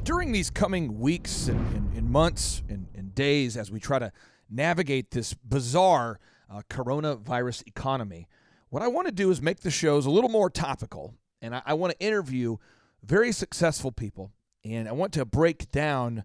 During these coming weeks and months and days as we try to navigate this bizarre coronavirus economy, what I want to do is make the shows a little more topical, and I want to interview very successful people, and I want to break down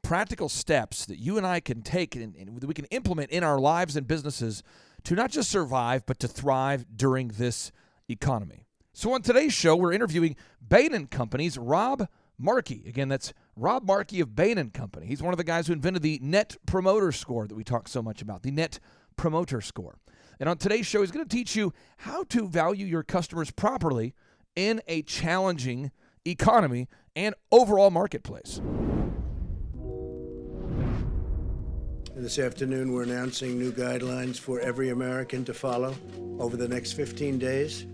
practical steps that you and I can take and that we can implement in our lives and businesses to not just survive, but to thrive during this economy. So on today's show, we're interviewing Bain Company's Rob Markey. Again, that's Rob Markey of Bain Company. He's one of the guys who invented the Net Promoter Score that we talk so much about, the Net Promoter Score. And on today's show, he's going to teach you how to value your customers properly in a challenging economy and overall marketplace. This afternoon, we're announcing new guidelines for every American to follow over the next 15 days.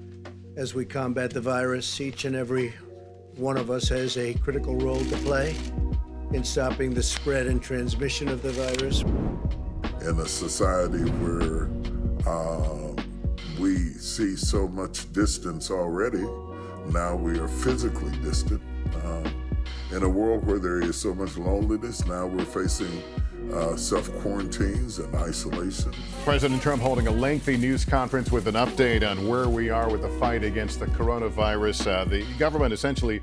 As we combat the virus, each and every one of us has a critical role to play in stopping the spread and transmission of the virus. In a society where we see so much distance already, now we are physically distant. In a world where there is so much loneliness, now we're facing self-quarantines and isolation. President Trump holding a lengthy news conference with an update on where we are with the fight against the coronavirus. The government essentially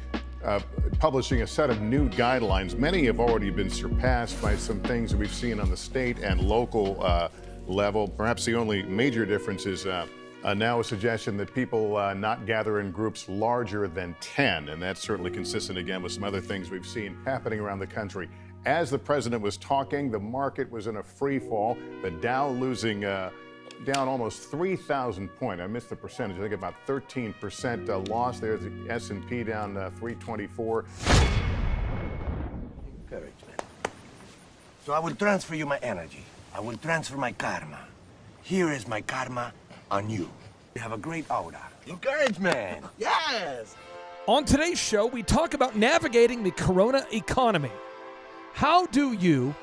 publishing a set of new guidelines. Many have already been surpassed by some things that we've seen on the state and local level. Perhaps the only major difference is now a suggestion that people not gather in groups larger than 10, and that's certainly consistent again with some other things we've seen happening around the country. As the president was talking, the market was in a free fall. The Dow losing down almost 3,000 points. I missed the percentage. I think about 13% loss there. The S&P down 324. Courage, man. So I will transfer you my energy. I will transfer my karma. Here is my karma on you. You have a great aura. Encourage, man. Yes. On today's show, we talk about navigating the corona economy. How do you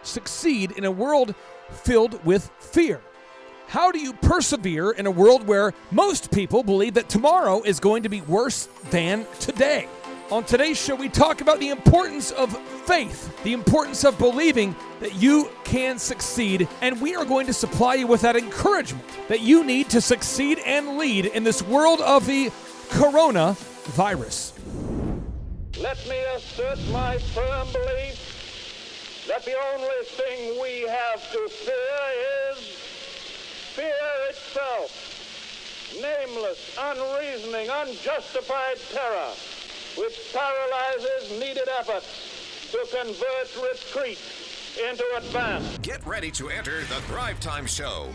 succeed in a world filled with fear? How do you persevere in a world where most people believe that tomorrow is going to be worse than today? On today's show, we talk about the importance of faith, the importance of believing that you can succeed, and we are going to supply you with that encouragement that you need to succeed and lead in this world of the coronavirus. Let me assert my firm belief that the only thing we have to fear is fear itself. Nameless, unreasoning, unjustified terror, which paralyzes needed efforts to convert retreat into advance. Get ready to enter the Thrive Time Show.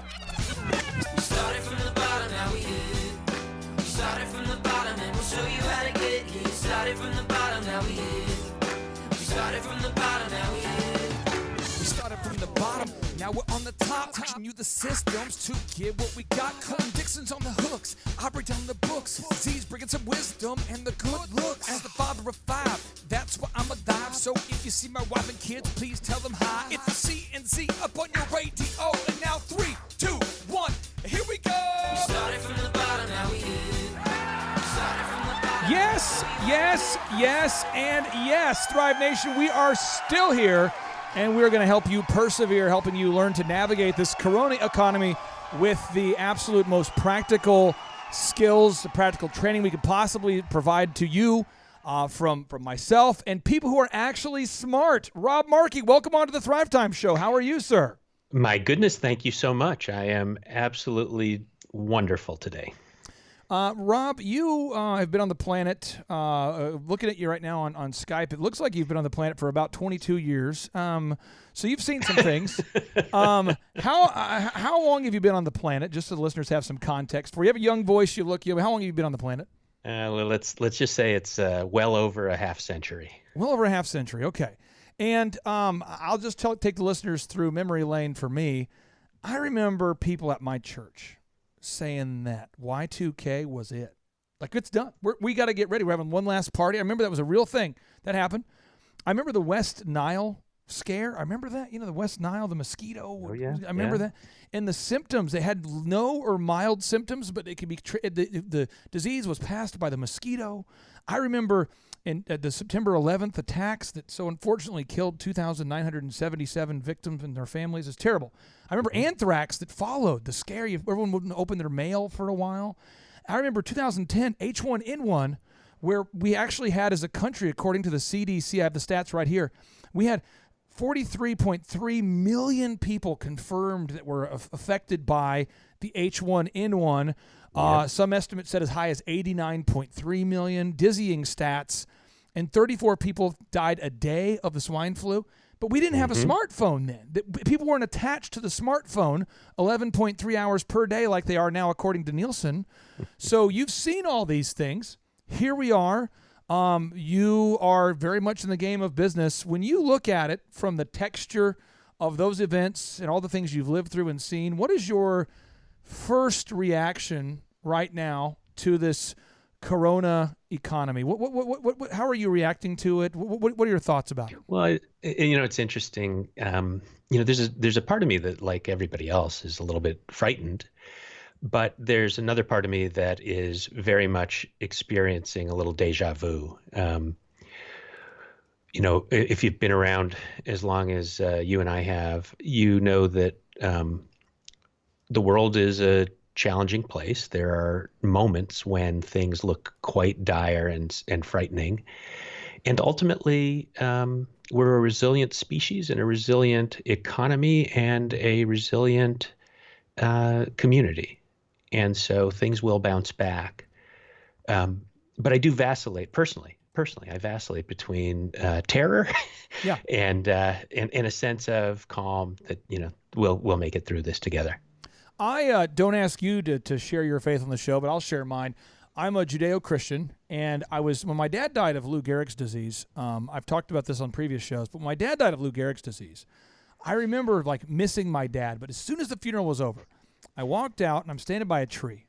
We started from the bottom, now we here. We started from the bottom, and we'll show you how to get here. We started from the bottom, now we here. We started from the bottom, now we here. We started from the bottom, now we're on the top, teaching you the systems to get what we got. Colin Dixon's on the hooks, I break down the books. Z's bringing some wisdom and the good looks. As the father of five, that's why I'm alive. So if you see my wife and kids, please tell them hi. It's the CNC up on your radio, and now 3, 2, 1, here we go. We started from the bottom, now we here. We started from the bottom. Yes, yes, yes, and yes, Thrive Nation, we are still here. And we're going to help you persevere, helping you learn to navigate this corona economy with the absolute most practical skills, the practical training we could possibly provide to you from myself and people who are actually smart. Rob Markey, welcome on to the Thrive Time Show. How are you, sir? My goodness, thank you so much. I am absolutely wonderful today. Rob, you have been on the planet, looking at you right now on Skype. It looks like you've been on the planet for about 22 years. So you've seen some things. How long have you been on the planet? Just so the listeners have some context. For you have a young voice, how long have you been on the planet? Well, let's just say it's well over a half century. Well over a half century, okay. And I'll just take the listeners through memory lane for me. I remember people at my church saying that Y2K was it. Like, it's done. We got to get ready. We're having one last party. I remember that was a real thing that happened. I remember the West Nile scare. I remember that. The West Nile, the mosquito. Oh, yeah. I remember that. And the symptoms, they had no or mild symptoms, but it could be the disease was passed by the mosquito. I remember and the September 11th attacks that so unfortunately killed 2,977 victims and their families is terrible. I remember anthrax that followed, the scare. Everyone wouldn't open their mail for a while. I remember 2010 H1N1, where we actually had as a country, according to the CDC, I have the stats right here, we had 43.3 million people confirmed that were affected by the H1N1. Some estimates said as high as 89.3 million, dizzying stats, and 34 people died a day of the swine flu. But we didn't have a smartphone then. People weren't attached to the smartphone 11.3 hours per day like they are now, according to Nielsen. So you've seen all these things. Here we are. You are very much in the game of business. When you look at it from the texture of those events and all the things you've lived through and seen, what is your first reaction right now to this Corona economy? What how are you reacting to it? What are your thoughts about it? Well, it's interesting. There's a part of me that, like everybody else, is a little bit frightened, but there's another part of me that is very much experiencing a little deja vu. If you've been around as long as you and I have, you know that the world is a challenging place. There are moments when things look quite dire and frightening. And ultimately, we're a resilient species and a resilient economy and a resilient community. And so things will bounce back. But I do vacillate personally. I vacillate between terror and a sense of calm that, we'll make it through this together. I don't ask you to share your faith on the show, but I'll share mine. I'm a Judeo-Christian, and when my dad died of Lou Gehrig's disease, I've talked about this on previous shows, but when my dad died of Lou Gehrig's disease, I remember missing my dad, but as soon as the funeral was over, I walked out and I'm standing by a tree,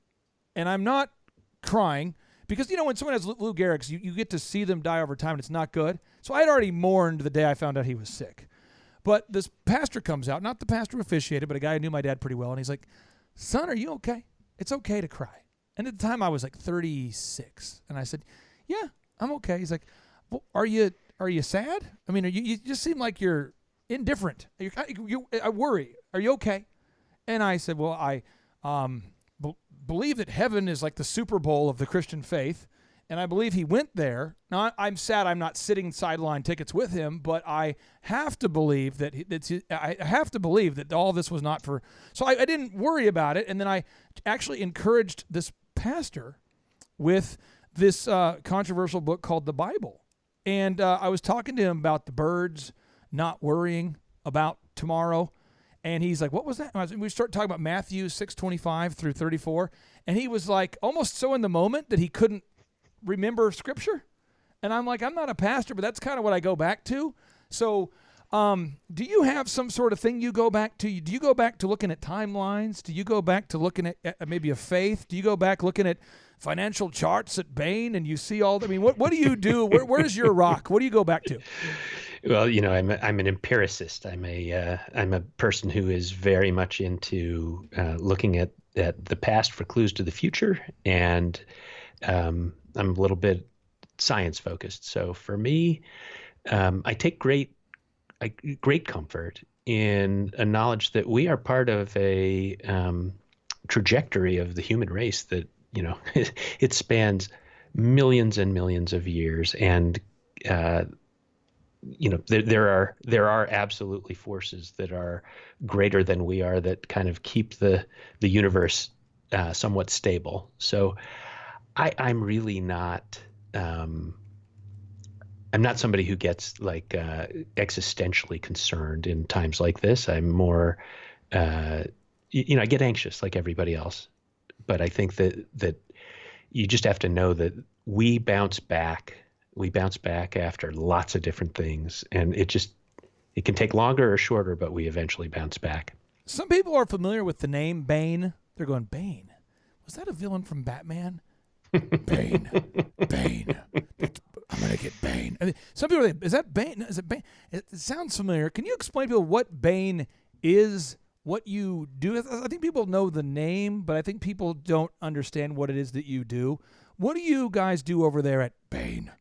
and I'm not crying because, when someone has Lou Gehrig's, you get to see them die over time, and it's not good. So I had already mourned the day I found out he was sick. But this pastor comes out, not the pastor who officiated, but a guy who knew my dad pretty well, and he's like, "Son, are you okay? It's okay to cry." And at the time I was 36, and I said, "Yeah, I'm okay." He's like, "Well, are you sad? I mean, you just seem like you're indifferent. I worry. Are you okay?" And I said, "Well, I believe that heaven is like the Super Bowl of the Christian faith, and I believe he went there. Now, I'm sad I'm not sitting sideline tickets with him, but I have to believe that all this was not for." So I didn't worry about it, and then I actually encouraged this pastor with this controversial book called the Bible. And I was talking to him about the birds not worrying about tomorrow. And he's like, "What was that?" We started talking about Matthew 6:25 through 34. And he was almost so in the moment that he couldn't remember scripture. And I'm like, I'm not a pastor, but that's kind of what I go back to. So do you have some sort of thing you go back to? Do you go back to looking at timelines? Do you go back to looking at maybe a faith? Do you go back looking at financial charts at Bain and you see all? What do you do? Where's your rock? What do you go back to? Well, I'm an empiricist. I'm a person who is very much into looking at the past for clues to the future, and I'm a little bit science focused. So for me, I take great comfort in a knowledge that we are part of a trajectory of the human race that it spans millions and millions of years, and there are absolutely forces that are greater than we are that kind of keep the universe somewhat stable. So I'm really not. I'm not somebody who gets existentially concerned in times like this. I'm more, I get anxious like everybody else, but I think that you just have to know that we bounce back. We bounce back after lots of different things, and it can take longer or shorter, but we eventually bounce back. Some people are familiar with the name Bane. They're going, Bane? Was that a villain from Batman? Bane. I'm going to get Bane. Some people are like, is that Bane? Is it Bane? It sounds familiar. Can you explain to people what Bane is, what you do? I think people know the name, but I think people don't understand what it is that you do. What do you guys do over there at Bain?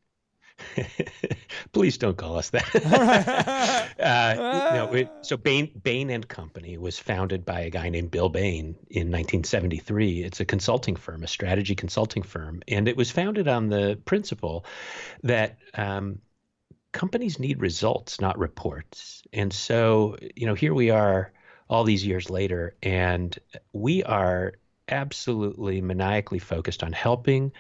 Please don't call us that. So Bain and Company was founded by a guy named Bill Bain in 1973. It's a consulting firm, a strategy consulting firm, and it was founded on the principle that companies need results, not reports. And so, here we are all these years later, and we are absolutely maniacally focused on helping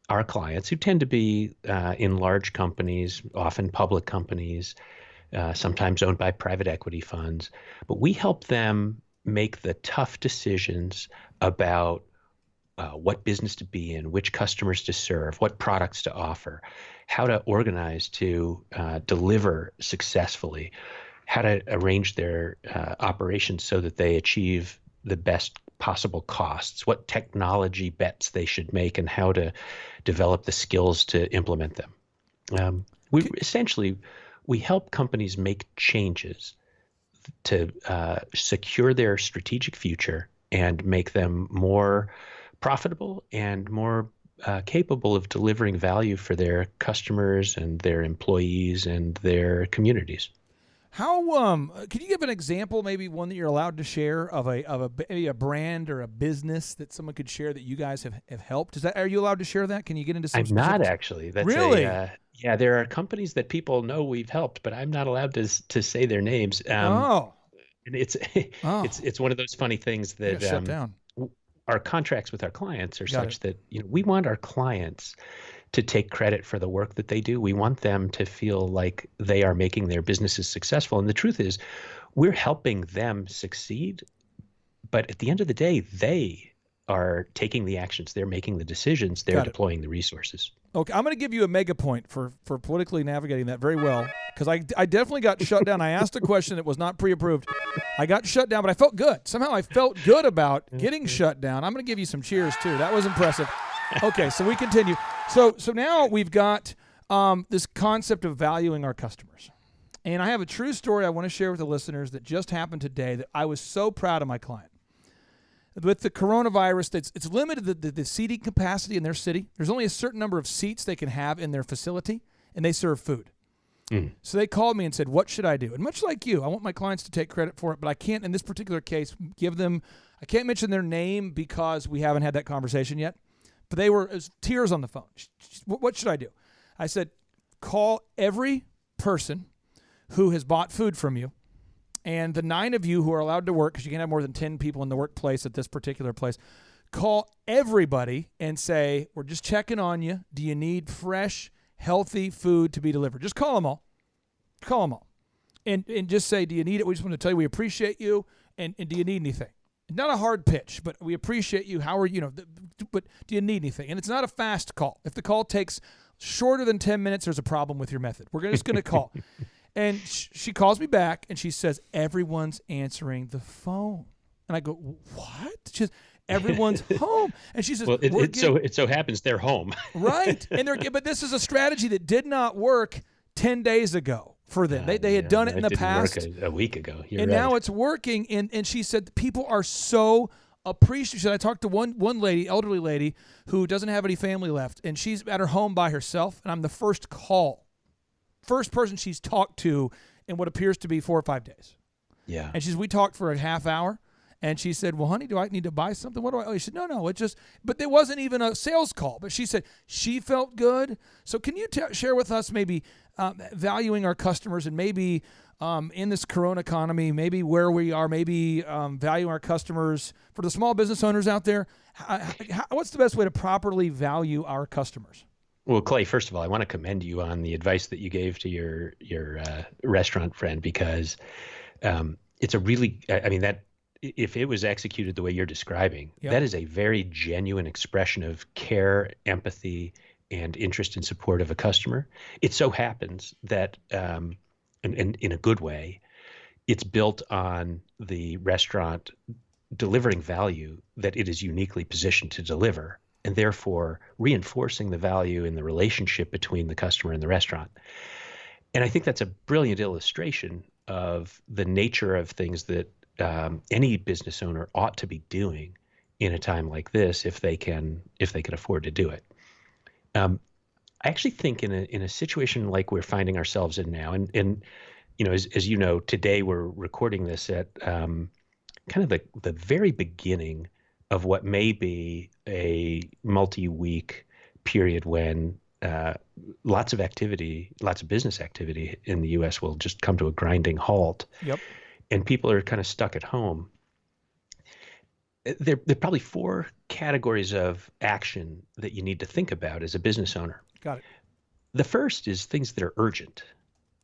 our clients, who tend to be in large companies, often public companies, sometimes owned by private equity funds, but we help them make the tough decisions about what business to be in, which customers to serve, what products to offer, how to organize to deliver successfully, how to arrange their operations so that they achieve the best possible costs, what technology bets they should make, and how to develop the skills to implement them. We help companies make changes to secure their strategic future and make them more profitable and more capable of delivering value for their customers and their employees and their communities. How can you give an example, maybe one that you're allowed to share of maybe a brand or a business that someone could share that you guys have helped? Are you allowed to share that? Can you get into some I'm specifics? not actually. That's really? Yeah, there are companies that people know we've helped, but I'm not allowed to say their names. And it's one of those funny things that shut down. Our contracts with our clients are such that we want our clients to take credit for the work that they do. We want them to feel like they are making their businesses successful. And the truth is, we're helping them succeed. But at the end of the day, they are taking the actions. They're making the decisions. They're deploying the resources. Okay, I'm going to give you a mega point for politically navigating that very well, because I definitely got shut down. I asked a question that was not pre-approved. I got shut down, but I felt good. Somehow I felt good about getting shut down. I'm going to give you some cheers, too. That was impressive. Okay, so we continue. So now we've got this concept of valuing our customers. And I have a true story I want to share with the listeners that just happened today that I was so proud of my client. With the coronavirus, it's limited the seating capacity in their city. There's only a certain number of seats they can have in their facility, and they serve food. So they called me and said, what should I do? And much like you, I want my clients to take credit for it, but I can't, in this particular case, I can't mention their name because we haven't had that conversation yet. But they were tears on the phone. What should I do? I said, call every person who has bought food from you, and the 9 of you who are allowed to work, because you can't have more than 10 people in the workplace at this particular place, call everybody and say, we're just checking on you. Do you need fresh, healthy food to be delivered? Just call them all. Call them all. And just say, do you need it? We just want to tell you we appreciate you, and do you need anything? Not a hard pitch, but we appreciate you. How are you? But do you need anything? And it's not a fast call. If the call takes shorter than 10 minutes, there's a problem with your method. We're just going to call. And she calls me back, and she says, everyone's answering the phone. And I go, what? She says, everyone's home. And she says, well, it so happens they're home. Right. But this is a strategy that did not work 10 days ago for them. They had done it in the past. Work a week ago. Now it's working. And she said, people are so appreciative. She said, I talked to one lady, elderly lady, who doesn't have any family left, and she's at her home by herself, and I'm the first person she's talked to in what appears to be 4 or 5 days. Yeah. And we talked for a half hour, and she said, well, honey, do I need to buy something? What do I? She said, no, but there wasn't even a sales call. But she said she felt good. So can you share with us maybe valuing our customers, and maybe in this Corona economy, maybe where we are, maybe valuing our customers for the small business owners out there? What's the best way to properly value our customers? Well, Clay, first of all, I want to commend you on the advice that you gave to your restaurant friend, because it's a really, that if it was executed the way you're describing, that is a very genuine expression of care, empathy, and interest and support of a customer. It so happens that, and in a good way, it's built on the restaurant delivering value that it is uniquely positioned to deliver, and therefore reinforcing the value in the relationship between the customer and the restaurant. And I think that's a brilliant illustration of the nature of things that any business owner ought to be doing in a time like this, if they can afford to do it. I actually think in a situation like we're finding ourselves in now, and as you know, today we're recording this at kind of the very beginning of what may be a multi-week period when lots of business activity in the U.S. will just come to a grinding halt. Yep. And people are kind of stuck at home. There are probably 4 categories of action that you need to think about as a business owner. Got it. The first is things that are urgent.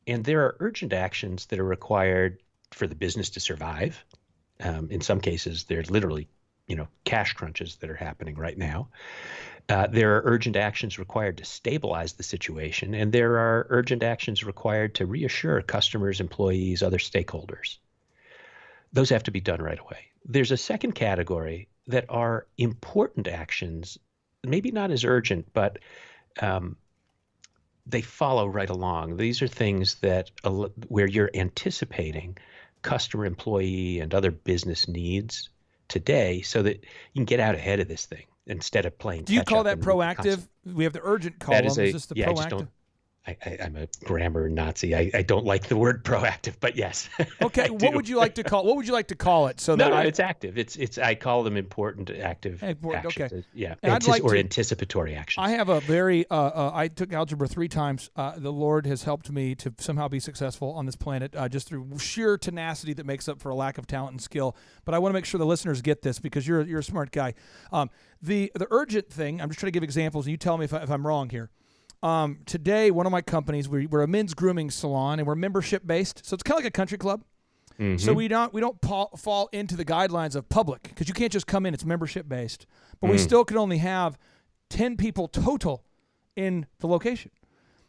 And there are urgent actions that are required for the business to survive. In some cases, there's literally, cash crunches that are happening right now. There are urgent actions required to stabilize the situation, and there are urgent actions required to reassure customers, employees, other stakeholders. Those have to be done right away. There's a second category that are important actions, maybe not as urgent, but they follow right along. These are things that where you're anticipating customer, employee, and other business needs today so that you can get out ahead of this thing instead of playing catch up. Do you call that proactive? We have the urgent column. Is this the proactive? I'm a grammar Nazi. I don't like the word proactive, but yes. Okay, what would you like to call it? So no, it's active. It's I call them important active actions. Okay. Yeah, anticipatory actions. I have a very I took algebra 3 times. The Lord has helped me to somehow be successful on this planet just through sheer tenacity that makes up for a lack of talent and skill. But I want to make sure the listeners get this because you're a smart guy. The urgent thing, I'm just trying to give examples, and you tell me if I'm wrong here. Today, one of my companies, we're a men's grooming salon, and we're membership based, so it's kind of like a country club. Mm-hmm. So we don't fall into the guidelines of public because you can't just come in; it's membership based. But we still can only have 10 people total in the location.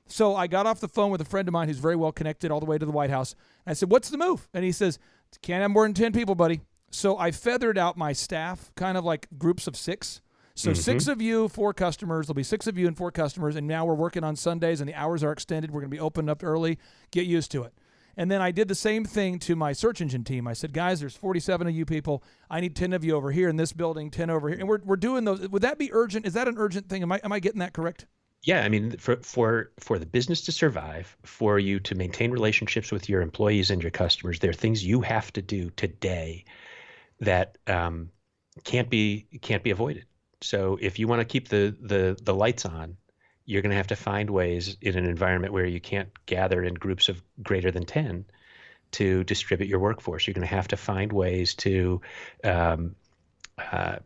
So I got off the phone with a friend of mine who's very well connected all the way to the White House. I said, "What's the move?" And he says, "Can't have more than 10 people, buddy." So I feathered out my staff, kind of like groups of 6. So 6 of you, 4 customers. There'll be 6 of you and 4 customers. And now we're working on Sundays, and the hours are extended. We're going to be opened up early. Get used to it. And then I did the same thing to my search engine team. I said, guys, there's 47 of you people. I need 10 of you over here in this building, 10 over here. And we're doing those. Would that be urgent? Is that an urgent thing? Am I getting that correct? Yeah, I mean, for the business to survive, for you to maintain relationships with your employees and your customers, there are things you have to do today that can't be avoided. So if you want to keep the lights on, you're going to have to find ways in an environment where you can't gather in groups of greater than 10 to distribute your workforce. You're going to have to find ways to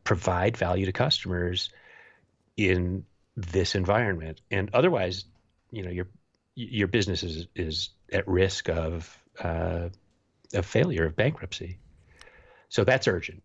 provide value to customers in this environment. And otherwise, your business is at risk of failure, of bankruptcy. So that's urgent.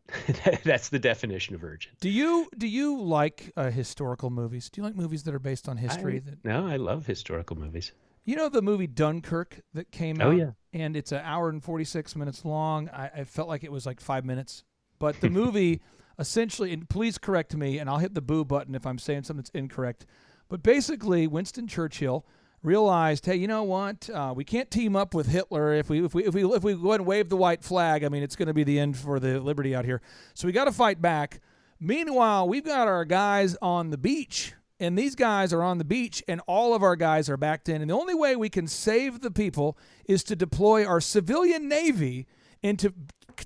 That's the definition of urgent. Do you like historical movies? Do you like movies that are based on history? No, I love historical movies. You know the movie Dunkirk that came out? Oh, yeah. And it's 1 hour and 46 minutes long. I felt like it was like 5 minutes. But the movie essentially, and please correct me, and I'll hit the boo button if I'm saying something that's incorrect. But basically, Winston Churchill realized, hey, you know what? We can't team up with Hitler if we go ahead and wave the white flag. I mean, it's going to be the end for the liberty out here. So we got to fight back. Meanwhile, we've got our guys on the beach, and these guys are on the beach, and all of our guys are backed in. And the only way we can save the people is to deploy our civilian navy and to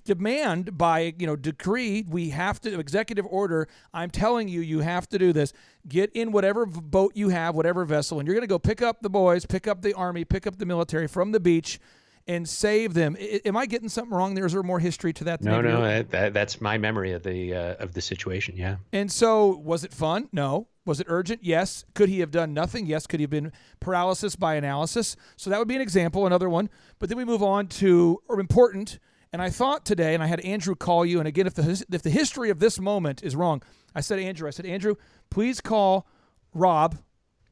demand by decree, we have to, executive order, I'm telling you, you have to do this. Get in whatever boat you have, whatever vessel, and you're going to go pick up the boys, pick up the army, pick up the military from the beach and save them. Am I getting something wrong there? Is there more history to that? No, that's my memory of the situation, yeah. And so was it fun? No. Was it urgent? Yes. Could he have done nothing? Yes. Could he have been paralysis by analysis? So that would be an example, another one. But then we move on to important. And I thought today, and I had Andrew call you, and again, if the history of this moment is wrong, I said, Andrew, please call Rob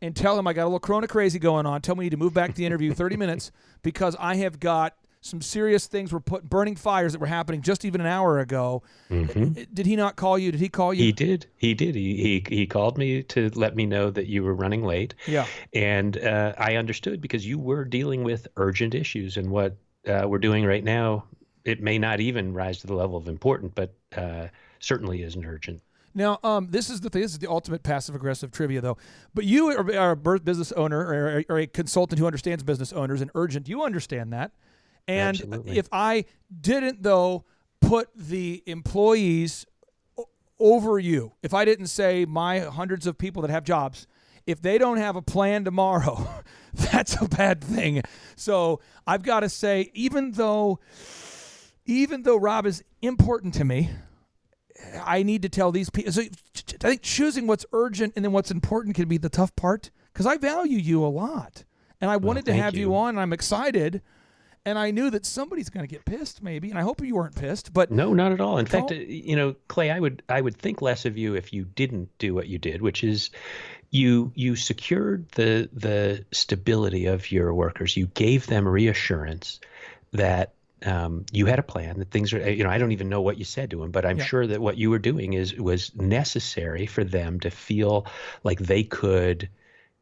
and tell him I got a little Corona crazy going on. Tell me we need to move back the interview 30 minutes because I have got some serious things burning fires that were happening just even an hour ago. Mm-hmm. Did he not call you? Did he call you? He did. He called me to let me know that you were running late. Yeah. And I understood because you were dealing with urgent issues, and what we're doing right now, it may not even rise to the level of important, but certainly isn't urgent. Now, this is the thing. This is the ultimate passive-aggressive trivia, though. But you are a business owner or a consultant who understands business owners and urgent. You understand that. And Absolutely. if I didn't, though, put the employees over you, if I didn't say my hundreds of people that have jobs, if they don't have a plan tomorrow, that's a bad thing. So I've got to say, even though Rob is important to me, I need to tell these people. So I think choosing what's urgent and then what's important can be the tough part, because I value you a lot. And I wanted to have you on, and I'm excited. And I knew that somebody's going to get pissed, maybe, and I hope you weren't pissed. But no, not at all. In fact, Clay, I would think less of you if you didn't do what you did, which is you secured the stability of your workers. You gave them reassurance that you had a plan, that things are, I don't even know what you said to them, but I'm sure that what you were doing was necessary for them to feel like they could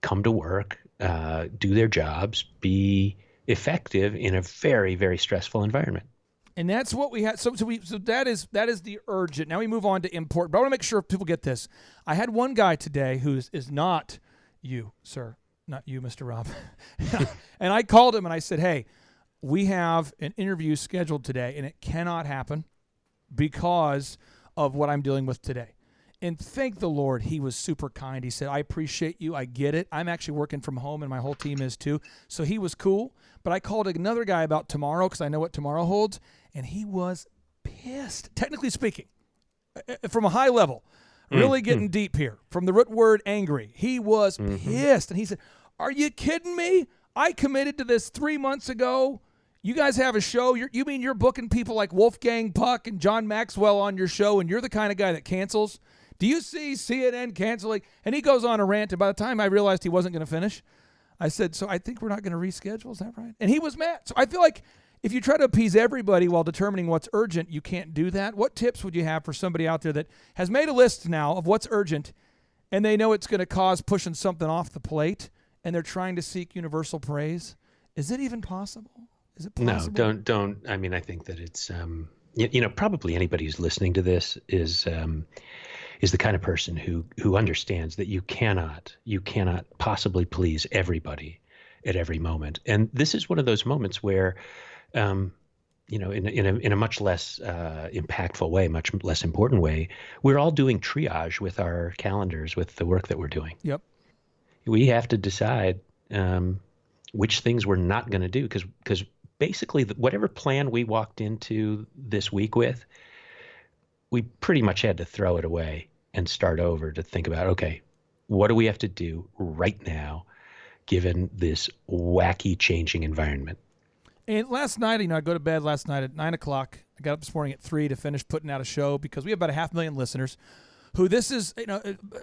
come to work, do their jobs, be effective in a very, very stressful environment. And that's what we had. So that is the urgent. Now we move on to important. But I want to make sure people get this. I had one guy today who is not you, sir, not you, Mr. Rob. And I called him and I said, hey, we have an interview scheduled today, and it cannot happen because of what I'm dealing with today. And thank the Lord, he was super kind. He said, I appreciate you. I get it. I'm actually working from home, and my whole team is too. So he was cool. But I called another guy about tomorrow because I know what tomorrow holds, and he was pissed, technically speaking, from a high level, really getting deep here, from the root word angry. He was pissed. And he said, are you kidding me? I committed to this 3 months ago. You guys have a show. You mean you're booking people like Wolfgang Puck and John Maxwell on your show, and you're the kind of guy that cancels? Do you see CNN canceling? And he goes on a rant, and by the time I realized he wasn't going to finish, I said, so I think we're not going to reschedule. Is that right? And he was mad. So I feel like if you try to appease everybody while determining what's urgent, you can't do that. What tips would you have for somebody out there that has made a list now of what's urgent, and they know it's going to cause pushing something off the plate, and they're trying to seek universal praise? Is it even possible? Is it possible? No, don't. I mean, I think that it's, probably anybody who's listening to this is the kind of person who understands that you cannot possibly please everybody at every moment. And this is one of those moments where, in a much less impactful way, much less important way, we're all doing triage with our calendars, with the work that we're doing. Yep. We have to decide which things we're not going to do, because basically whatever plan we walked into this week with, we pretty much had to throw it away and start over to think about, okay, what do we have to do right now given this wacky changing environment? And last night, I go to bed last night at 9 o'clock. I got up this morning at 3 to finish putting out a show because we have about 500,000 listeners who this is,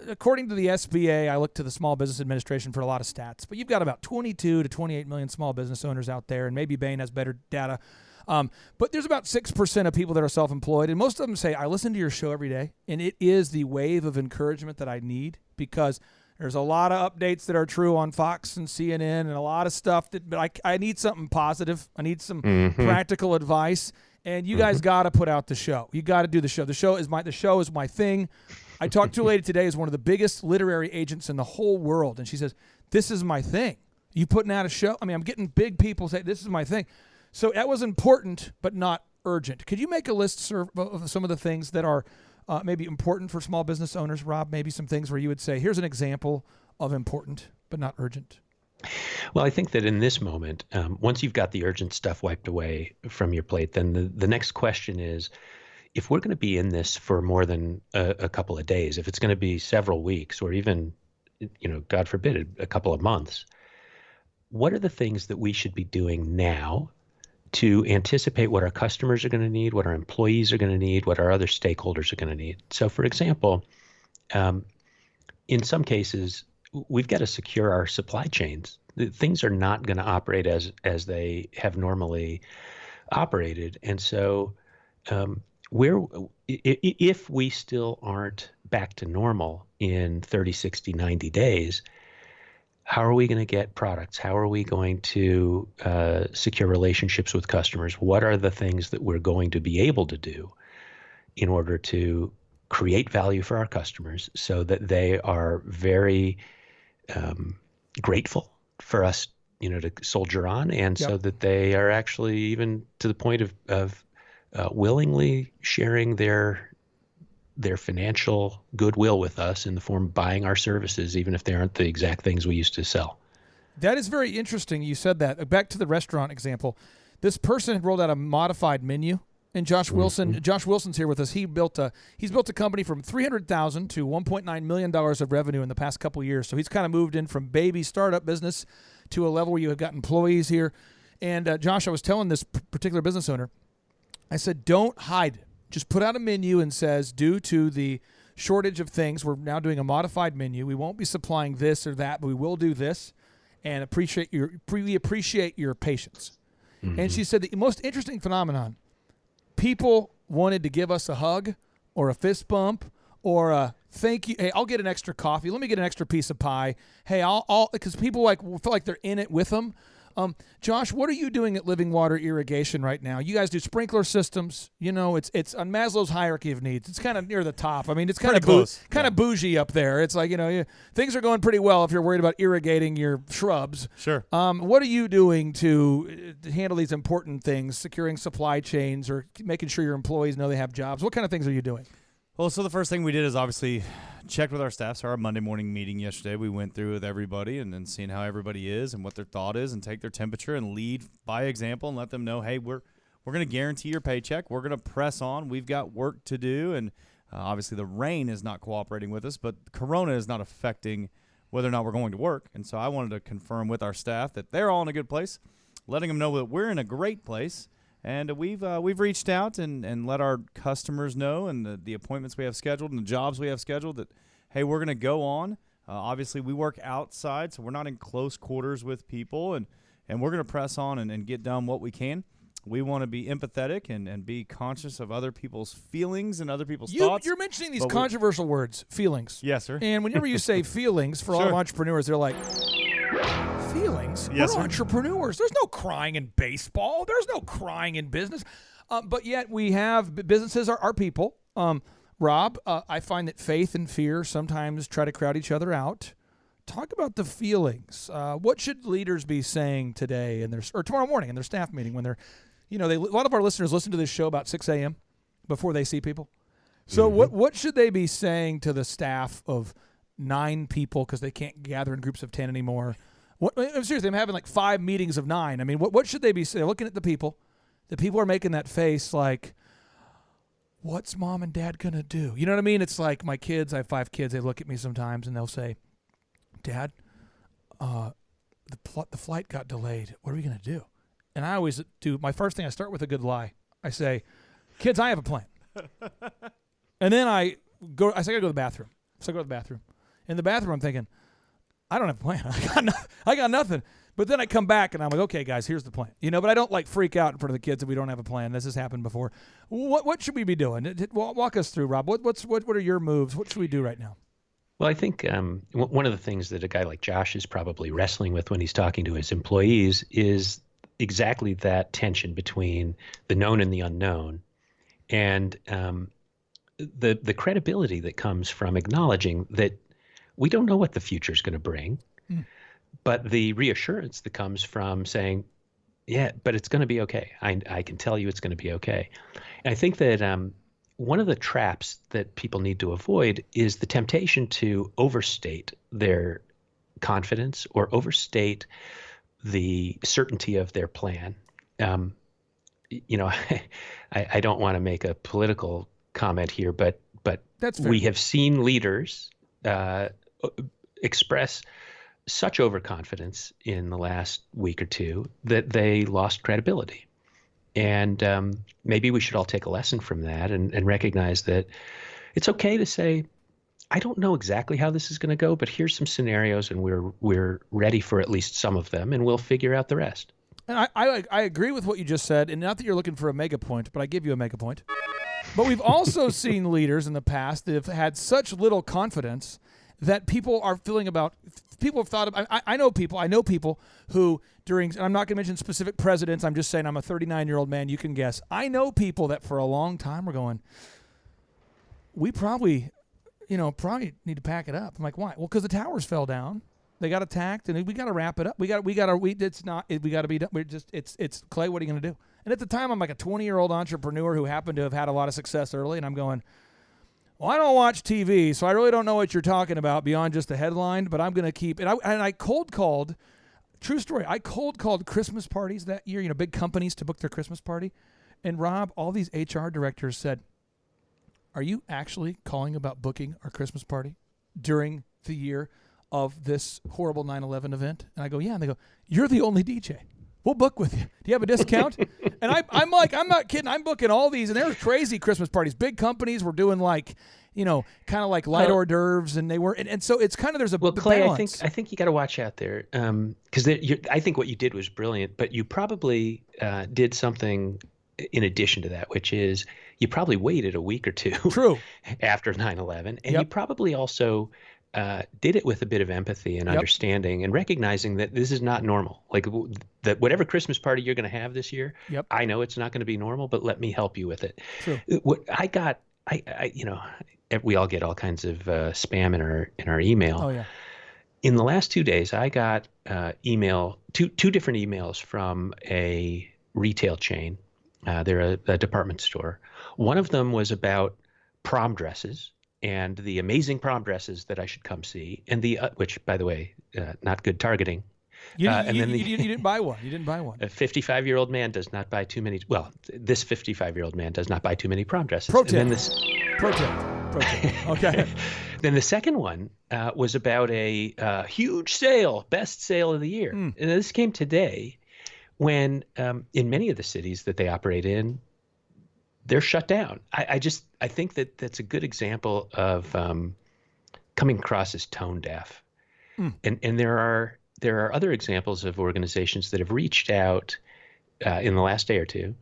according to the SBA, I look to the Small Business Administration for a lot of stats, but you've got about 22 to 28 million small business owners out there, and maybe Bain has better data. But there's about 6% of people that are self-employed, and most of them say, I listen to your show every day, and it is the wave of encouragement that I need, because there's a lot of updates that are true on Fox and CNN and a lot of stuff but I need something positive. I need some practical advice. And you guys got to put out the show. You got to do the show. The show is my thing. I talked to a lady today who's one of the biggest literary agents in the whole world, and she says, this is my thing. You putting out a show? I mean, I'm getting big people say, this is my thing. So that was important, but not urgent. Could you make a list, sir, of some of the things that are maybe important for small business owners, Rob? Maybe some things where you would say, here's an example of important, but not urgent. Well, I think that in this moment, once you've got the urgent stuff wiped away from your plate, then the next question is, if we're going to be in this for more than a couple of days, if it's going to be several weeks or even, God forbid, a couple of months, what are the things that we should be doing now to anticipate what our customers are going to need, what our employees are going to need, what our other stakeholders are going to need? So, for example, in some cases, we've got to secure our supply chains. Things are not going to operate as they have normally operated. And so if we still aren't back to normal in 30, 60, 90 days, how are we going to get products? How are we going to secure relationships with customers? What are the things that we're going to be able to do in order to create value for our customers so that they are very grateful for us, to soldier on, and so that they are actually even to the point of willingly sharing their financial goodwill with us in the form of buying our services, even if they aren't the exact things we used to sell. That is very interesting. You said that. Back to the restaurant example. This person had rolled out a modified menu, and Josh Wilson. Josh Wilson's here with us. He's built a company from $300,000 to $1.9 million of revenue in the past couple of years. So he's kind of moved in from baby startup business to a level where you have got employees here. And Josh, I was telling this particular business owner, I said, don't hide. Just put out a menu and says, due to the shortage of things, we're now doing a modified menu. We won't be supplying this or that, but we will do this, and we appreciate your patience. Mm-hmm. And she said the most interesting phenomenon, people wanted to give us a hug or a fist bump or a thank you. Hey, I'll get an extra coffee. Let me get an extra piece of pie. Hey, I'll because people feel like they're in it with them. Josh, what are you doing at Living Water Irrigation right now? You guys do sprinkler systems. It's on Maslow's hierarchy of needs. It's kind of near the top. I mean, it's kind of close, kind of bougie up there. It's like, things are going pretty well if you're worried about irrigating your shrubs. Sure. What are you doing to handle these important things, securing supply chains or making sure your employees know they have jobs? What kind of things are you doing? Well, so the first thing we did is obviously checked with our staff. So our Monday morning meeting yesterday, we went through with everybody and then seeing how everybody is and what their thought is and take their temperature and lead by example and let them know, hey, we're going to guarantee your paycheck. We're going to press on. We've got work to do. And obviously the rain is not cooperating with us, but Corona is not affecting whether or not we're going to work. And so I wanted to confirm with our staff that they're all in a good place, letting them know that we're in a great place. And we've reached out and let our customers know and the appointments we have scheduled and the jobs we have scheduled that, hey, we're going to go on. Obviously, we work outside, so we're not in close quarters with people, and we're going to press on and get done what we can. We want to be empathetic and be conscious of other people's feelings and other people's thoughts. You're mentioning these controversial words, feelings. Yes, sir. And whenever you say feelings, for a lot of entrepreneurs, they're like, feelings? Yes, We're sir. entrepreneurs. There's no crying in baseball. There's no crying in business. But yet we have businesses are people. Rob, I find that faith and fear sometimes try to crowd each other out. Talk about the feelings. What should leaders be saying today or tomorrow morning in their staff meeting when they're, a lot of our listeners listen to this show about 6 a.m. before they see people. So what should they be saying to the staff of 9 people because they can't gather in groups of 10 anymore? Seriously, I'm having like 5 meetings of 9. I mean, what should they be saying? Looking at the people. The people are making that face like, what's mom and dad going to do? You know what I mean? It's like my kids, I have 5 kids. They look at me sometimes and they'll say, Dad, the flight got delayed. What are we going to do? And I always do, my first thing, I start with a good lie. I say, kids, I have a plan. And then I say, I got to go to the bathroom. So I go to the bathroom. In the bathroom, I'm thinking, I don't have a plan. I got nothing. But then I come back and I'm like, okay, guys, here's the plan. But I don't freak out in front of the kids if we don't have a plan. This has happened before. What should we be doing? Walk us through, Rob. What are your moves? What should we do right now? Well, I think one of the things that a guy like Josh is probably wrestling with when he's talking to his employees is exactly that tension between the known and the unknown, and the credibility that comes from acknowledging that we don't know what the future is going to bring, but the reassurance that comes from saying, yeah, but it's going to be okay. I can tell you it's going to be okay. And I think that one of the traps that people need to avoid is the temptation to overstate their confidence or overstate the certainty of their plan. I don't want to make a political comment here, but That's fair. We have seen leaders express such overconfidence in the last week or two that they lost credibility. And maybe we should all take a lesson from that and recognize that it's okay to say, I don't know exactly how this is going to go, but here's some scenarios and we're ready for at least some of them and we'll figure out the rest. And I agree with what you just said, and not that you're looking for a mega point, but I give you a mega point. But we've also seen leaders in the past that have had such little confidence that people have thought of, I know people who and I'm not going to mention specific presidents, I'm just saying I'm a 39-year-old man, you can guess. I know people that for a long time were going, we probably need to pack it up. I'm like, why? Well, because the towers fell down. They got attacked, and we got to wrap it up. We got to be done. It's Clay. What are you going to do? And at the time, I'm like a 20-year-old entrepreneur who happened to have had a lot of success early, and I'm going, well, I don't watch TV, so I really don't know what you're talking about beyond just the headline, but I'm going to keep. And I cold called. True story. I cold called Christmas parties that year. Big companies to book their Christmas party, and Rob, all these HR directors said, "Are you actually calling about booking our Christmas party during the year of this horrible 9/11 event?" And I go, "Yeah." And they go, "You're the only DJ. We'll book with you. Do you have a discount?" And I'm like, I'm not kidding. I'm booking all these, and they're crazy Christmas parties. Big companies were doing like, kind of like light hors d'oeuvres, and they were, and so it's kind of there's a Clay, balance. I think you got to watch out there, because I think what you did was brilliant, but you probably did something in addition to that, which is you probably waited a week or two. True. After 9/11, and you probably also did it with a bit of empathy and understanding and recognizing that this is not normal. Like that whatever Christmas party you're going to have this year, I know it's not going to be normal, but let me help you with it. True. What I got, we all get all kinds of spam in our email. Oh yeah. In the last 2 days, I got two different emails from a retail chain. They're a department store. One of them was about prom dresses and the amazing prom dresses that I should come see, and which, by the way, not good targeting. You didn't buy one. You didn't buy one. A 55-year-old man does not buy too many. Well, this 55-year-old man does not buy too many prom dresses. Pro tip. Okay. Then the second one was about a huge sale, best sale of the year. And this came today when in many of the cities that they operate in, they're shut down. I think that's a good example of coming across as tone deaf. And there are other examples of organizations that have reached out in the last day or two,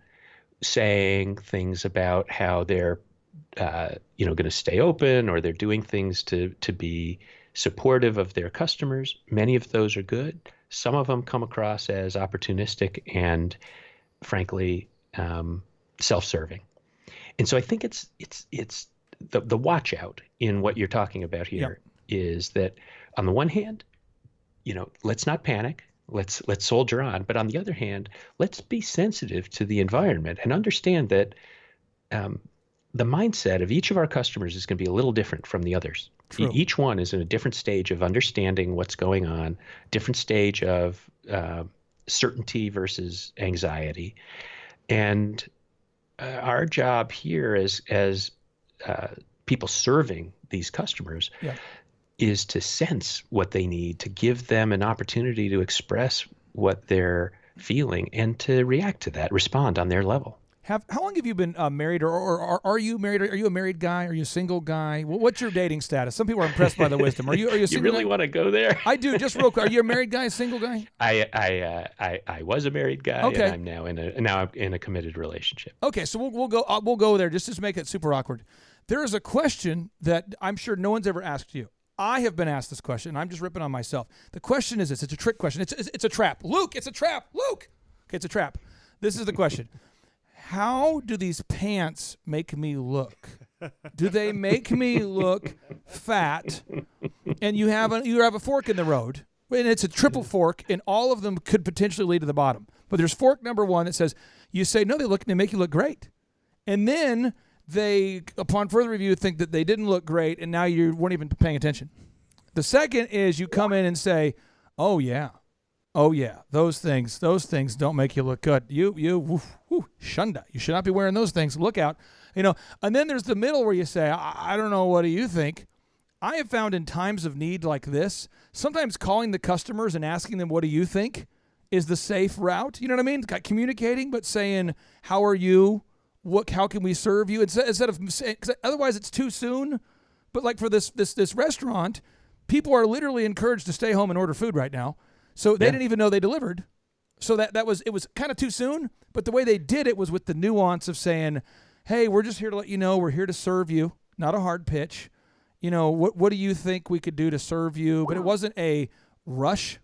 saying things about how they're going to stay open, or they're doing things to be supportive of their customers. Many of those are good. Some of them come across as opportunistic and, frankly, self-serving. And so I think it's the watch out in what you're talking about here is that on the one hand, let's not panic. Let's soldier on. But on the other hand, let's be sensitive to the environment and understand that the mindset of each of our customers is going to be a little different from the others. True. Each one is in a different stage of understanding what's going on, different stage of certainty versus anxiety. And our job here as people serving these customers is to sense what they need, to give them an opportunity to express what they're feeling and to react to that, respond on their level. How long have you been married, or are you married? Are you a married guy? Are you a single guy? What's your dating status? Some people are impressed by the wisdom. Are you a single You really want to go there? I do. Just real quick. Are you a married guy, a single guy? I was a married guy, okay. And I'm now in a committed relationship. Okay, so we'll go there just to make it super awkward. There is a question that I'm sure no one's ever asked you. I have been asked this question, and I'm just ripping on myself. The question is this. It's a trick question. It's a trap. Luke, it's a trap. Luke. Okay, it's a trap. This is the question. How do these pants make me look? Do they make me look fat? And you have a fork in the road, and it's a triple fork, and all of them could potentially lead to the bottom. But there's fork number one that says, you say, no, they make you look great. And then they, upon further review, think that they didn't look great, and now you weren't even paying attention. The second is you come in and say, oh yeah, those things don't make you look good. Shunda. You should not be wearing those things. Look out. And then there's the middle where you say, I don't know, what do you think? I have found in times of need like this, sometimes calling the customers and asking them, what do you think, is the safe route. You know what I mean? Communicating, but saying, how are you? How can we serve you? Instead of saying, 'cause otherwise it's too soon. But like for this restaurant, people are literally encouraged to stay home and order food right now. So they didn't even know they delivered. So it was kind of too soon. But the way they did it was with the nuance of saying, hey, we're just here to let you know we're here to serve you, not a hard pitch. What do you think we could do to serve you? But it wasn't a rush,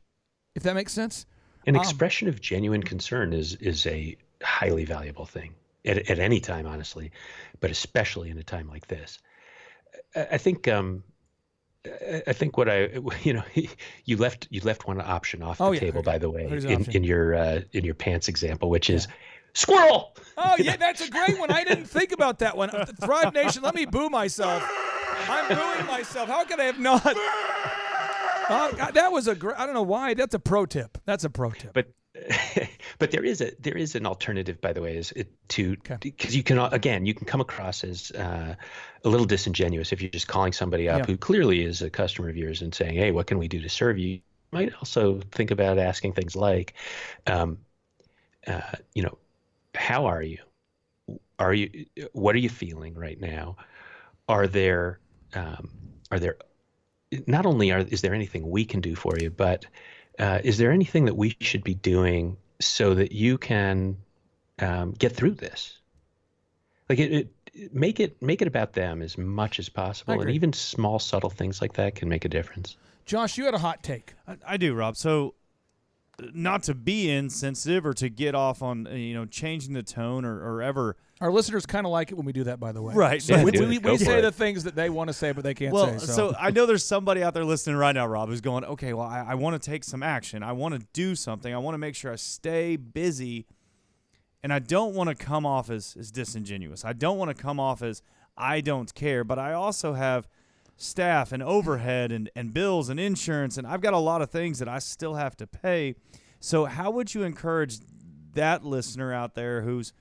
if that makes sense. An expression of genuine concern is a highly valuable thing at any time, honestly, but especially in a time like this. I think what you left one option off the table, by the way, in your pants example, which is squirrel. Oh yeah, that's a great one. I didn't think about that one. Thrive Nation, let me boo myself. I'm booing myself. How could I have not? Oh, God, that was I don't know why. That's a pro tip. But there is an alternative, by the way, because you can come across as a little disingenuous if you're just calling somebody up who clearly is a customer of yours and saying, "Hey, what can we do to serve you?" You might also think about asking things like, how are you? What are you feeling right now? Are there not only is there anything we can do for you, but is there anything that we should be doing so that you can get through this? Like make it about them as much as possible, and even small, subtle things like that can make a difference. Josh, you had a hot take. I do, Rob. So, not to be insensitive or to get off on changing the tone or ever. Our listeners kind of like it when we do that, by the way. Right. So we say the things that they want to say, but they can't say. So I know there's somebody out there listening right now, Rob, who's going, okay, well, I want to take some action. I want to do something. I want to make sure I stay busy, and I don't want to come off as disingenuous. I don't want to come off as I don't care, but I also have staff and overhead and bills and insurance, and I've got a lot of things that I still have to pay. So how would you encourage that listener out there who's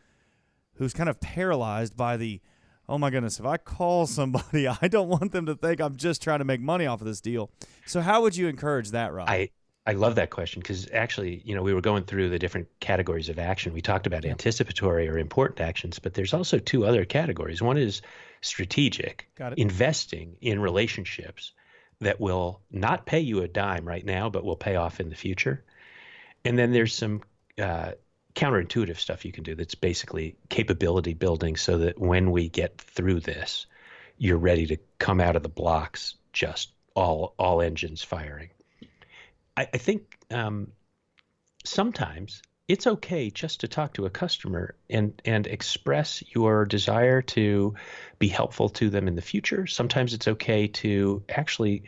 kind of paralyzed by the, oh my goodness, if I call somebody, I don't want them to think I'm just trying to make money off of this deal. So how would you encourage that, Rob? I love that question because actually, we were going through the different categories of action. We talked about anticipatory or important actions, but there's also two other categories. One is strategic, investing in relationships that will not pay you a dime right now, but will pay off in the future. And then there's some counterintuitive stuff you can do that's basically capability building so that when we get through this, you're ready to come out of the blocks just all engines firing. I think sometimes it's okay just to talk to a customer and express your desire to be helpful to them in the future. Sometimes it's okay to actually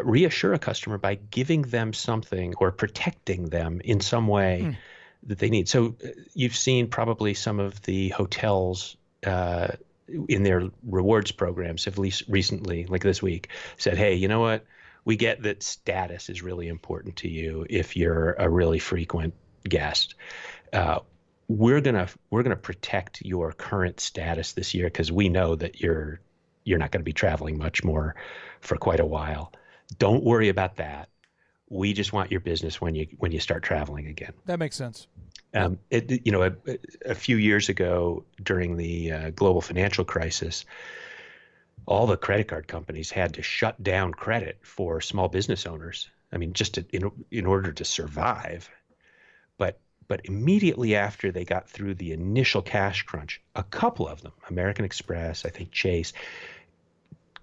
reassure a customer by giving them something or protecting them in some way that they need. So you've seen probably some of the hotels in their rewards programs have recently, like this week, said, hey, you know what? We get that status is really important to you if you're a really frequent guest. We're gonna protect your current status this year because we know that you're not going to be traveling much more for quite a while. Don't worry about that. We just want your business when you start traveling again. That makes sense. A few years ago during the global financial crisis, all the credit card companies had to shut down credit for small business owners. I mean, just in order to survive. But immediately after they got through the initial cash crunch, a couple of them, American Express, I think Chase,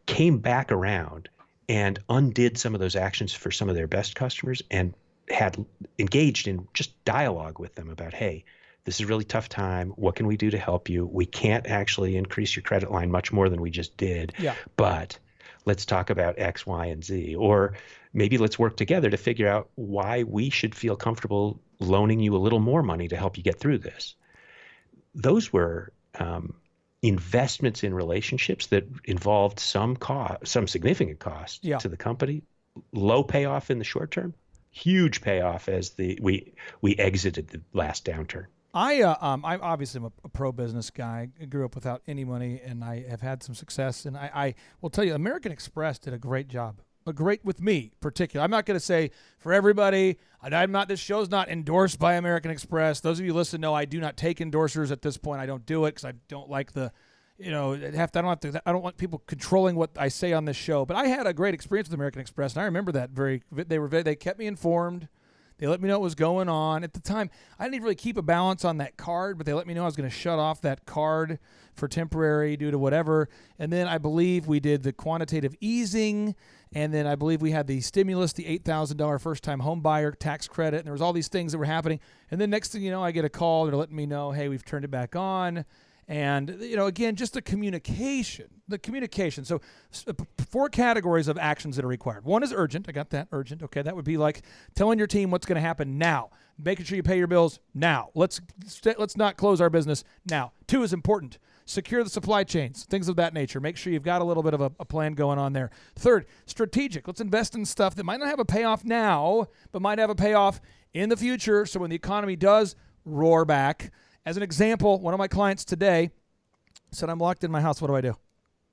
came back around and undid some of those actions for some of their best customers and had engaged in just dialogue with them about, hey, this is a really tough time. What can we do to help you? We can't actually increase your credit line much more than we just did, but let's talk about X, Y, and Z. Or maybe let's work together to figure out why we should feel comfortable loaning you a little more money to help you get through this. Those were investments in relationships that involved some significant cost to the company, low payoff in the short term, huge payoff as we exited the last downturn. I'm obviously a pro business guy. I grew up without any money, and I have had some success. And I will tell you, American Express did a great job. With me, particularly. I'm not going to say for everybody. This show's not endorsed by American Express. Those of you listen know I do not take endorsers at this point. I don't do it because I don't like I don't want people controlling what I say on this show. But I had a great experience with American Express, and I remember that they kept me informed. They let me know what was going on. At the time, I didn't even really keep a balance on that card, but they let me know I was going to shut off that card for temporary due to whatever. And then I believe we did the quantitative easing, and then I believe we had the stimulus, the $8,000 first-time home buyer tax credit, and there was all these things that were happening. And then next thing you know, I get a call. They're letting me know, hey, we've turned it back on. And, again, just the communication. So 4 categories of actions that are required. 1 is urgent. I got that, urgent. Okay, that would be like telling your team what's going to happen now, making sure you pay your bills now. Let's not close our business now. 2 is important. Secure the supply chains, things of that nature. Make sure you've got a little bit of a plan going on there. 3rd, strategic. Let's invest in stuff that might not have a payoff now, but might have a payoff in the future. So when the economy does roar back, as an example, one of my clients today said, I'm locked in my house. What do I do?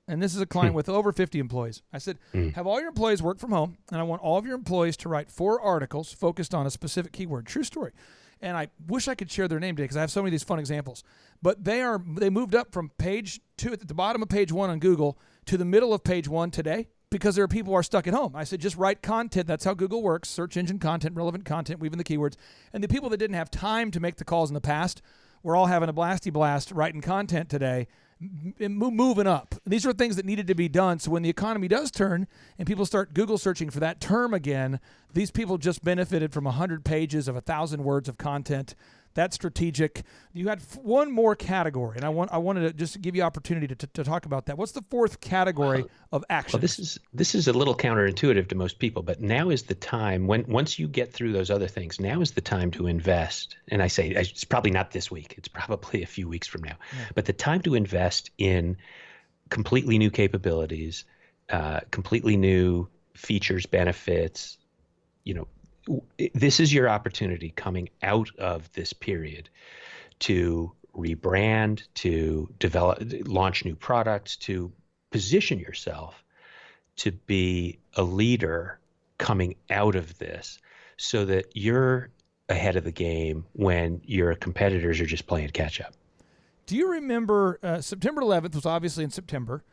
And this is a client with over 50 employees. I said, have all your employees work from home, and I want all of your employees to write 4 articles focused on a specific keyword. True story. And I wish I could share their name today because I have so many of these fun examples. But they moved up from page 2 at the bottom of page 1 on Google to the middle of page 1 today because there are people who are stuck at home. I said, just write content. That's how Google works. Search engine content, relevant content, weave in the keywords. And the people that didn't have time to make the calls in the past were all having a blasty blast writing content today, moving up. These are things that needed to be done. So when the economy does turn and people start Google searching for that term again, these people just benefited from 100 pages of 1,000 words of content. That's strategic. You had one more category, and I wanted to just give you opportunity to talk about that. What's the 4th category of action? Well, this is a little counterintuitive to most people, but now is the time once you get through those other things, now is the time to invest. And I say it's probably not this week. It's probably a few weeks from now. Yeah. But the time to invest in completely new capabilities, completely new features, benefits, this is your opportunity coming out of this period to rebrand, to launch new products, to position yourself to be a leader coming out of this so that you're ahead of the game when your competitors are just playing catch up. Do you remember September 11th was obviously in September,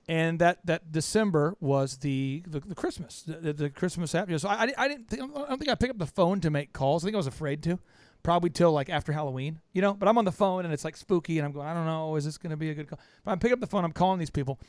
and that December was the Christmas, the Christmas app. So I don't think I picked up the phone to make calls. I think I was afraid to, probably till like after Halloween, But I'm on the phone and it's like spooky, and I'm going, I don't know, is this going to be a good call? But I'm picking up the phone. I'm calling these people,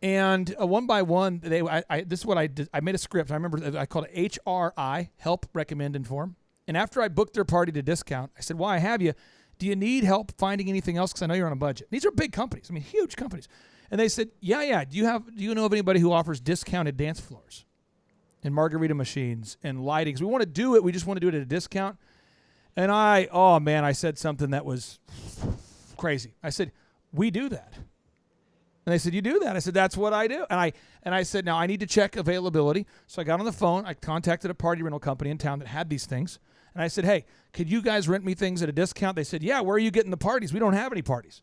and one by one, this is what I did. I made a script. I remember I called it HRI, help, recommend, inform. And after I booked their party to discount, I said, "Why I have you? Do you need help finding anything else? Because I know you're on a budget." These are big companies. I mean, huge companies. And they said, yeah. Do you know of anybody who offers discounted dance floors and margarita machines and lighting? We want to do it. We just want to do it at a discount. And I said something that was crazy. I said, we do that. And they said, you do that? I said, that's what I do. And I said, now I need to check availability. So I got on the phone. I contacted a party rental company in town that had these things. And I said, hey, could you guys rent me things at a discount? They said, yeah, where are you getting the parties? We don't have any parties.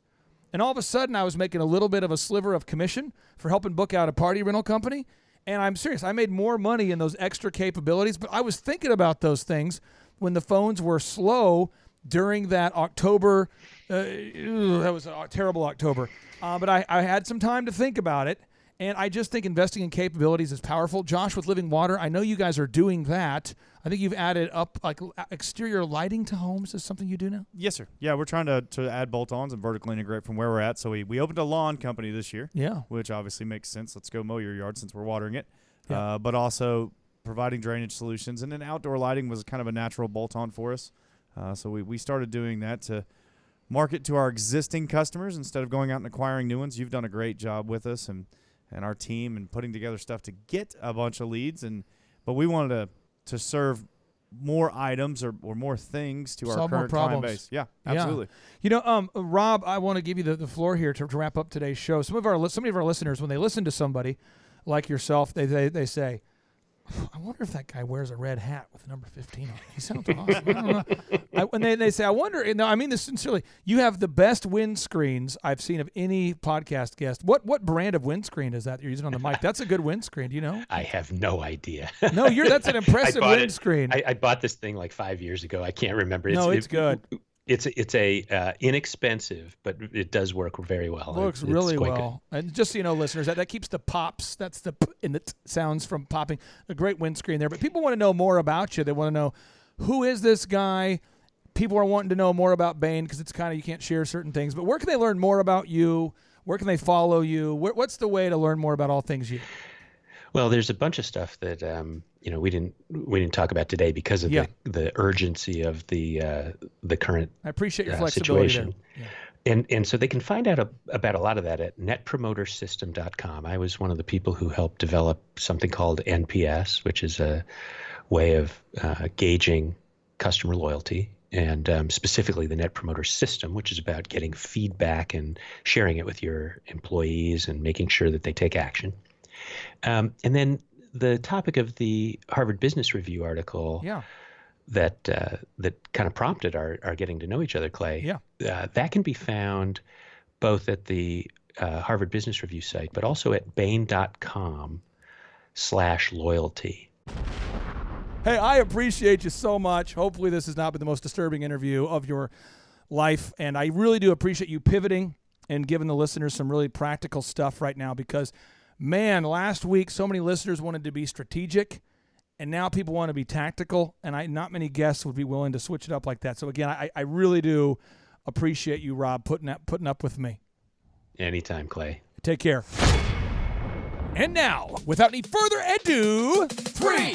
And all of a sudden, I was making a little bit of a sliver of commission for helping book out a party rental company. And I'm serious. I made more money in those extra capabilities. But I was thinking about those things when the phones were slow during that October. That was a terrible October. But I had some time to think about it. And I just think investing in capabilities is powerful. Josh, with Living Water, I know you guys are doing that. I think you've added up like exterior lighting to homes. Is something you do now? Yes, sir. Yeah, we're trying to add bolt-ons and vertically integrate from where we're at. So we opened a lawn company this year. Yeah. Which obviously makes sense. Let's go mow your yard since we're watering it. Yeah. But also providing drainage solutions. And then outdoor lighting was kind of a natural bolt-on for us. So we started doing that to market to our existing customers instead of going out and acquiring new ones. You've done a great job with us and our team and putting together stuff to get a bunch of leads. But we wanted to serve more items or more things to our current client base. Yeah, absolutely. Yeah. Rob, I want to give you the floor here to wrap up today's show. Some of our listeners, when they listen to somebody like yourself, they say, I wonder if that guy wears a red hat with number 15 on it. He sounds awesome. I don't know. When they say, I wonder, no, I mean this sincerely, you have the best windscreens I've seen of any podcast guest. What brand of windscreen is that you're using on the mic? That's a good windscreen. Do you know? I have no idea. No, that's an impressive windscreen. I bought this thing like 5 years ago. I can't remember. It's good. It's a inexpensive, but it does work very well. Looks really well. Good. And just so you know, listeners, that keeps the pops. That's the p in the sounds from popping. A great windscreen there. But people want to know more about you. They want to know, who is this guy? People are wanting to know more about Bain because it's kind of, you can't share certain things. But where can they learn more about you? Where can they follow you? What's the way to learn more about all things you? Well, there's a bunch of stuff that we didn't talk about today because of the urgency of the current I appreciate your flexibility situation. And so they can find out about a lot of that at netpromotersystem.com. I was one of the people who helped develop something called NPS, which is a way of gauging customer loyalty, and specifically the Net Promoter System, which is about getting feedback and sharing it with your employees and making sure that they take action. And then the topic of the Harvard Business Review article that kind of prompted our getting to know each other, Clay, that can be found both at the Harvard Business Review site, but also at bain.com/loyalty. Hey, I appreciate you so much. Hopefully this has not been the most disturbing interview of your life, and I really do appreciate you pivoting and giving the listeners some really practical stuff right now because, man, last week so many listeners wanted to be strategic, and now people want to be tactical, and not many guests would be willing to switch it up like that. So, again, I really do appreciate you, Rob, putting up with me. Anytime, Clay. Take care. And now, without any further ado, 3,